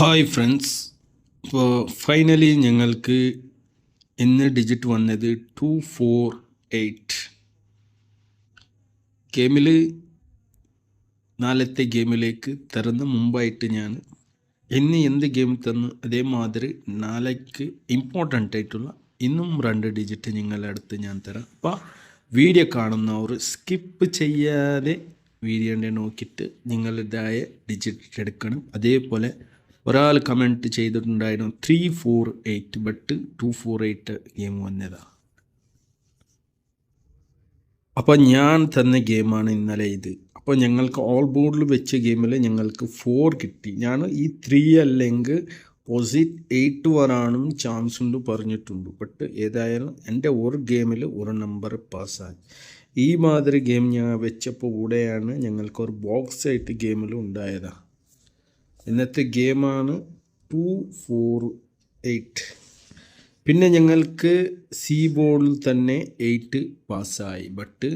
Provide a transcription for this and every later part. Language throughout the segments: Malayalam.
ഹായ് ഫ്രണ്ട്സ്, ഇപ്പോൾ ഫൈനലി ഞങ്ങൾക്ക് ഇന്ന് ഡിജിറ്റ് വന്നത് 248. ഗെയിമിൽ നാളത്തെ ഗെയിമിലേക്ക് തരുന്ന മുമ്പായിട്ട് ഞാൻ ഇന്ന് എന്ത് ഗെയിം തന്നു അതേമാതിരി നാളേക്ക് ഇമ്പോർട്ടൻ്റ് ആയിട്ടുള്ള ഇന്നും 2 ഡിജിറ്റ് നിങ്ങളുടെ അടുത്ത് ഞാൻ തരാം. അപ്പോൾ വീഡിയോ കാണുന്നവർ സ്കിപ്പ് ചെയ്യാതെ വീഡിയോൻ്റെ നോക്കിയിട്ട് നിങ്ങളുടേതായ ഡിജിറ്റ് എടുക്കണം. അതേപോലെ ഒരാൾ കമൻറ്റ് ചെയ്തിട്ടുണ്ടായിരുന്നു 348, ബട്ട് 248 ഗെയിം വന്നതാണ്. അപ്പോൾ ഞാൻ തന്ന ഗെയിമാണ് ഇന്നലെ ഇത്. അപ്പോൾ ഞങ്ങൾക്ക് ഓൾ ബോർഡിൽ വെച്ച ഗെയിമിൽ ഞങ്ങൾക്ക് 4 കിട്ടി. ഞാൻ ഈ 3 അല്ലെങ്കിൽ പോസിറ്റ് 8 വരാനും ചാൻസ് ഉണ്ട് പറഞ്ഞിട്ടുണ്ട്. ബട്ട് ഏതായാലും എൻ്റെ ഒരു ഗെയിമിൽ ഒരു നമ്പർ പാസ്സായി. ഈ മാതിരി ഗെയിം ഞാൻ വെച്ചപ്പോൾ കൂടെയാണ് ഞങ്ങൾക്കൊരു ബോക്സ് ആയിട്ട് ഗെയിമിൽ ഉണ്ടായതാണ്. ഇന്നത്തെ ഗെയിമാണ് 248. പിന്നെ ഞങ്ങൾക്ക് സി ബോർഡിൽ തന്നെ 8 പാസ്സായി, ബട്ട്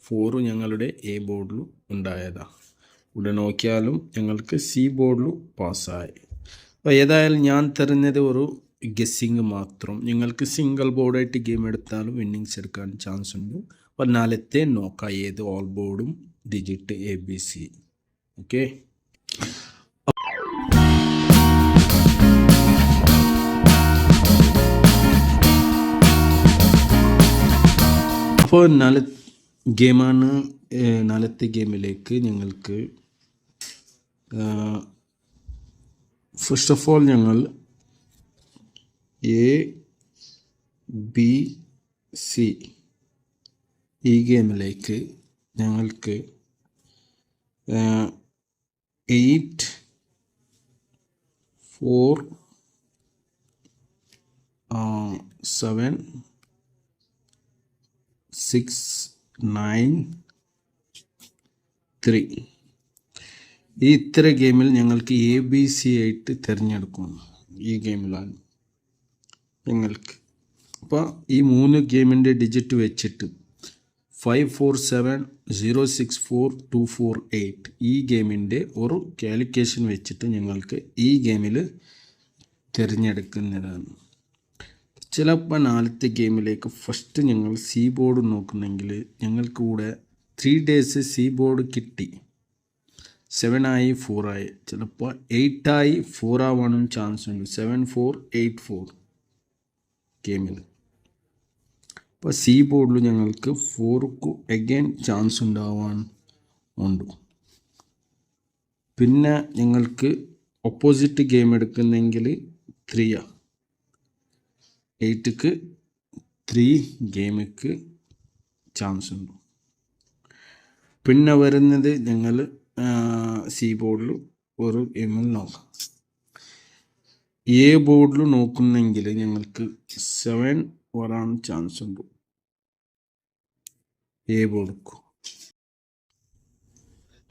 4 ഞങ്ങളുടെ എ ബോർഡിലും ഉണ്ടായതാണ്. ഇവിടെ നോക്കിയാലും ഞങ്ങൾക്ക് സി ബോർഡിലും പാസ്സായി. അപ്പോൾ ഏതായാലും ഞാൻ തരുന്നത് ഒരു ഗസ്സിങ് മാത്രം. നിങ്ങൾക്ക് സിംഗിൾ ബോർഡായിട്ട് ഗെയിം എടുത്താലും വിന്നിങ്സ് എടുക്കാൻ ചാൻസ് ഉണ്ട്. അപ്പോൾ നാളത്തെ നോക്കാം ഏത് ഓൾ ബോർഡും ഡിജിറ്റ് ABC. ഓക്കെ, അപ്പോൾ നാളത്തെ ഗെയിമിലേക്ക് ഞങ്ങൾക്ക് ഫസ്റ്റ് ഓഫ് ഓൾ ഞങ്ങൾ ABC ഈ ഗെയിമിലേക്ക് ഞങ്ങൾക്ക് 8, 4, 7, 6, 9, 3 ഈ ഇത്ര ഗെയിമിൽ ഞങ്ങൾക്ക് ABC ആയിട്ട് തിരഞ്ഞെടുക്കും. ഈ ഗെയിമിലാണ് ഞങ്ങൾക്ക്. അപ്പോൾ ഈ 3 ഗെയിമിൻ്റെ ഡിജിറ്റ് വെച്ചിട്ട് 5470642448 ഈ ഗെയിമിൻ്റെ ഒരു കാൽക്കുലേഷൻ വെച്ചിട്ട് ഞങ്ങൾക്ക് ഈ ഗെയിമിൽ തിരഞ്ഞെടുക്കുന്നതാണ്. ചിലപ്പോൾ നാളത്തെ ഗെയിമിലേക്ക് ഫസ്റ്റ് ഞങ്ങൾ സി ബോർഡ് നോക്കുന്നെങ്കിൽ ഞങ്ങൾക്ക് കൂടെ 3 ഡേയ്സ് സി ബോർഡ് കിട്ടി. 7 ആയി 4 ആയി, ചിലപ്പോൾ 8 ആയി 4 ആവാനും ചാൻസ് ഉണ്ട്. 7484 ഗെയിമിൽ. അപ്പോൾ സി ബോർഡിൽ ഞങ്ങൾക്ക് 4 അഗൈൻ ചാൻസ് ഉണ്ടാവാൻ ഉണ്ട്. പിന്നെ ഞങ്ങൾക്ക് ഓപ്പോസിറ്റ് ഗെയിം എടുക്കുന്നെങ്കിൽ 3 8ക്ക് 3 ഗെയിമിക്ക് ചാൻസ് ഉണ്ട്. പിന്നെ വരുന്നത് ഞങ്ങൾ സി ബോർഡിൽ ഒരു ഗെയിമിൽ നോക്കാം. എ ബോർഡിൽ നോക്കുന്നെങ്കിൽ ഞങ്ങൾക്ക് 7 വരാൻ ചാൻസ് ഉണ്ട്. എ ബോർഡിക്ക്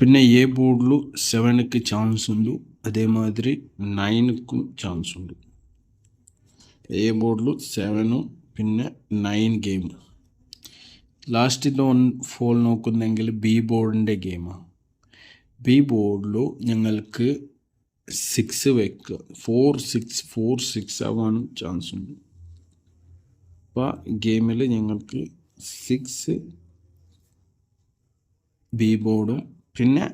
പിന്നെ എ ബോർഡിൽ 7ക്ക് ചാൻസ് ഉണ്ട്. അതേമാതിരി 9ക്കും ചാൻസ് ഉണ്ട്. എ ബോർഡിൽ 7 പിന്നെ 9 ഗെയിം. ലാസ്റ്റ് ഫോൾ നോക്കുന്നെങ്കിൽ ബി ബോർഡിൻ്റെ ഗെയിമാണ്. ബി ബോർഡിൽ ഞങ്ങൾക്ക് 6 വെക്കുക. 4 6 ആവാനും ചാൻസ് ഉണ്ട്. അപ്പോൾ ഗെയിമിൽ ഞങ്ങൾക്ക് 6 ബി ബോർഡും പിന്നെ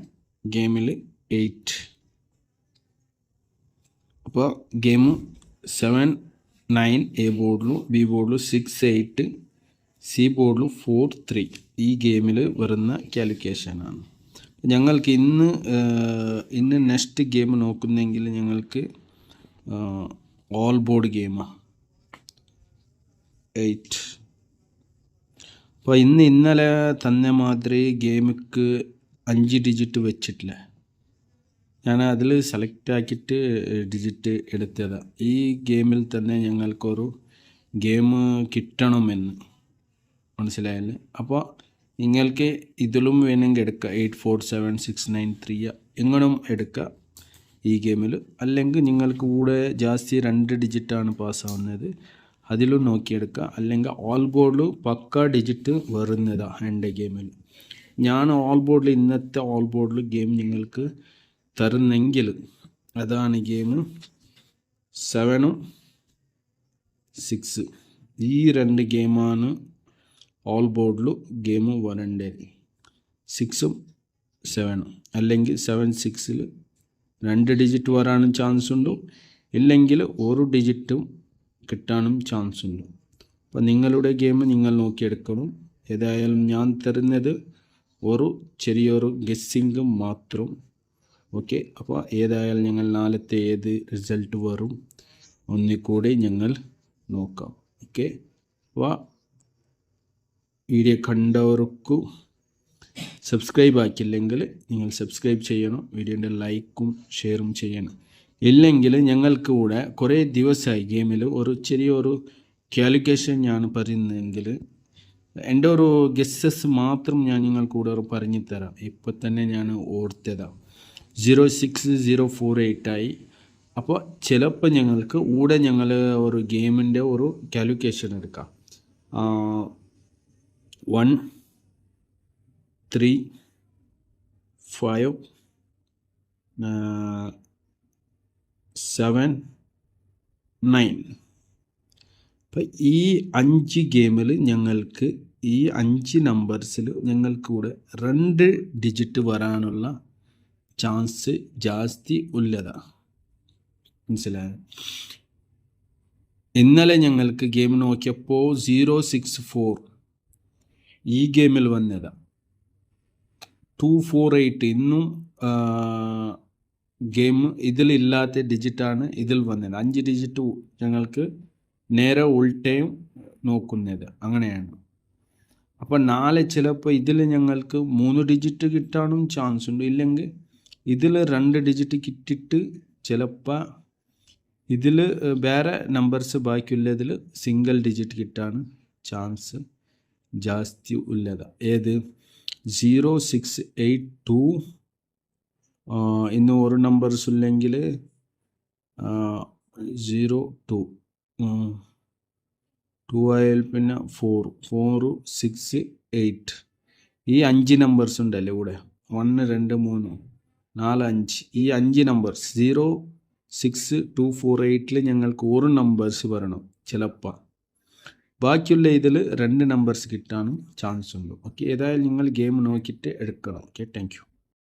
ഗെയിമിൽ 8. അപ്പോൾ ഗെയിം 7 9 എ ബോർഡിലും ബി ബോർഡിലും 6 8 സി ബോർഡിലും 4 3 ഈ ഗെയിമിൽ വരുന്ന കാൽക്കുലേഷനാണ്. ഞങ്ങൾക്ക് ഇന്ന് നെക്സ്റ്റ് ഗെയിം നോക്കുന്നെങ്കിൽ ഞങ്ങൾക്ക് ഓൾ ബോർഡ് ഗെയിമാണ് 8. അപ്പോൾ ഇന്നലെ തന്ന മാതിരി ഗെയിമിക്ക് 5 ഡിജിറ്റ് വെച്ചിട്ടില്ല. ഞാൻ അതിൽ സെലക്ട് ആക്കിയിട്ട് ഡിജിറ്റ് എടുത്തതാണ്. ഈ ഗെയിമിൽ തന്നെ ഞങ്ങൾക്കൊരു ഗെയിം കിട്ടണമെന്ന് മനസ്സിലായല്ലേ. അപ്പോൾ നിങ്ങൾക്ക് ഇതിലും വേണമെങ്കിൽ എടുക്കുക. 8 4 7 6 9 3 എങ്ങനും എടുക്കുക ഈ ഗെയിമിൽ. അല്ലെങ്കിൽ നിങ്ങൾക്ക് കൂടെ ജാസ്തി 2 ഡിജിറ്റാണ് പാസ്സാവുന്നത്, അതിലും നോക്കിയെടുക്കുക. അല്ലെങ്കിൽ ഓൾ ബോർഡിൽ പക്ക ഡിജിറ്റ് വരുന്നതാണ് എൻ്റെ ഗെയിമിൽ. ഞാൻ ഓൾ ബോർഡിൽ ഇന്നത്തെ ഓൾ ബോർഡിൽ ഗെയിം നിങ്ങൾക്ക് തരുന്നെങ്കിൽ അതാണ് ഗെയിം. 7 6 ഈ രണ്ട് ഗെയിമാണ് ഓൾ ബോർഡിൽ ഗെയിം വരേണ്ടത്. 6 7 അല്ലെങ്കിൽ 7 6 2 ഡിജിറ്റ് വരാനും ചാൻസ് ഉണ്ട്, ഇല്ലെങ്കിൽ ഒരു ഡിജിറ്റും കിട്ടാനും ചാൻസ് ഉണ്ട്. അപ്പോൾ നിങ്ങളുടെ ഗെയിം നിങ്ങൾ നോക്കിയെടുക്കണം. ഏതായാലും ഞാൻ തരുന്നത് ഒരു ചെറിയൊരു ഗെസ്സിങ് മാത്രം. ഓക്കെ, അപ്പോൾ ഏതായാലും ഞങ്ങൾ നാളത്തെ ഏത് റിസൾട്ട് വരും ഒന്നിക്കൂടെ ഞങ്ങൾ നോക്കാം. ഓക്കെ, അപ്പോൾ വീഡിയോ കണ്ടവർക്കു സബ്സ്ക്രൈബ് ആക്കിയില്ലെങ്കിൽ നിങ്ങൾ സബ്സ്ക്രൈബ് ചെയ്യണം. വീഡിയോൻ്റെ ലൈക്കും ഷെയറും ചെയ്യണം. ഇല്ലെങ്കിൽ ഞങ്ങൾക്ക് കൂടെ കുറേ ദിവസമായി ഗെയിമിൽ ഒരു ചെറിയൊരു കാൽക്കുലേഷൻ ഞാൻ പറയുന്നെങ്കിൽ എൻ്റെ ഒരു ഗെസ്സസ് മാത്രം ഞാൻ നിങ്ങൾക്ക് കൂടെ പറഞ്ഞു തരാം. ഇപ്പോൾ തന്നെ ഞാൻ ഓർത്തതാണ്. 06048 ആയി. അപ്പോൾ ചിലപ്പോൾ ഞങ്ങൾക്ക് കൂടെ ഞങ്ങൾ ഒരു ഗെയിമിൻ്റെ ഒരു കാൽക്കുലേഷൻ എടുക്കാം. 1 3 5 7 9. അപ്പം ഈ 5 ഗെയിമിൽ ഞങ്ങൾക്ക് ഈ 5 നമ്പേഴ്സിൽ ഞങ്ങൾക്ക് കൂടെ 2 ഡിജിറ്റ് വരാനുള്ള ചാൻസ് ജാസ്തി ഉള്ളതാണ്. മനസ്സിലായോ? ഇന്നലെ ഞങ്ങൾക്ക് ഗെയിം നോക്കിയപ്പോൾ 064 ഈ ഗെയിമിൽ വന്നതാണ്. 248 ഇന്നും ഗെയിം ഇതിലില്ലാത്ത ഡിജിറ്റാണ് ഇതിൽ വന്നത്. 5 ഡിജിറ്റ് ഞങ്ങൾക്ക് നേരെ ഉൾട്ടയും നോക്കുന്നത് അങ്ങനെയാണ്. അപ്പോൾ നാളെ ചിലപ്പോൾ ഇതിൽ ഞങ്ങൾക്ക് 3 ഡിജിറ്റ് കിട്ടാനും ചാൻസ് ഉണ്ട്, ഇല്ലെങ്കിൽ ഇതിൽ 2 ഡിജിറ്റ് കിട്ടിയിട്ട് ചിലപ്പോൾ ഇതിൽ വേറെ നമ്പേഴ്സ് ബാക്കിയുള്ളതിൽ സിംഗിൾ ഡിജിറ്റ് കിട്ടാൻ ചാൻസ് ജാസ്തി ഉള്ളതാണ്. ഏത് 0682 ഇന്ന് ഒരു നമ്പേഴ്സ് ഇല്ലെങ്കിൽ 02 2 ആയാൽ പിന്നെ 4 4 6 8 ഈ 5 നമ്പേഴ്സ് ഉണ്ടല്ലേ ഇവിടെ 1 2 3 4 5 ഈ 5 നമ്പേഴ്സ് 06248 ഞങ്ങൾക്ക് ഒരു നമ്പേഴ്സ് വരണം ചിലപ്പോൾ. ബാക്കിയുള്ള ഇതിൽ 2 നമ്പേഴ്സ് കിട്ടാനും ചാൻസ് ഉണ്ട്. ഓക്കെ, ഏതായാലും നിങ്ങൾ ഗെയിം നോക്കിയിട്ട് എടുക്കണം. Okay, thank you.